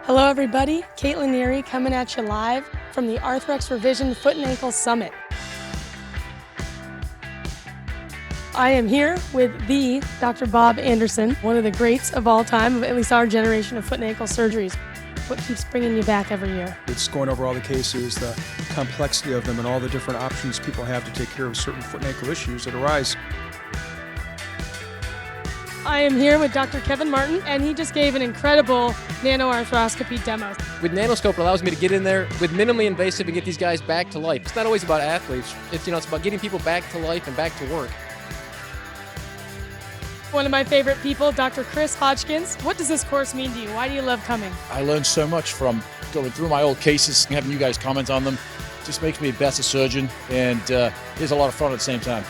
Hello everybody, Caitlin Neary coming at you live from the Arthrex Revision Foot and Ankle Summit. I am here with the Dr. Bob Anderson, one of the greats of all time, of at least our generation of foot and ankle surgeries. What keeps bringing you back every year? It's going over all the cases, the complexity of them, and all the different options people have to take care of certain foot and ankle issues that arise. I am here with Dr. Kevin Martin, and he just gave an incredible nanoarthroscopy demo. With nanoscope, it allows me to get in there with minimally invasive and get these guys back to life. It's not always about athletes. It's about getting people back to life and back to work. One of my favorite people, Dr. Chris Hodgkins. What does this course mean to you? Why do you love coming? I learned so much from going through my old cases and having you guys comment on them. Just makes me a better surgeon, and it's a lot of fun at the same time.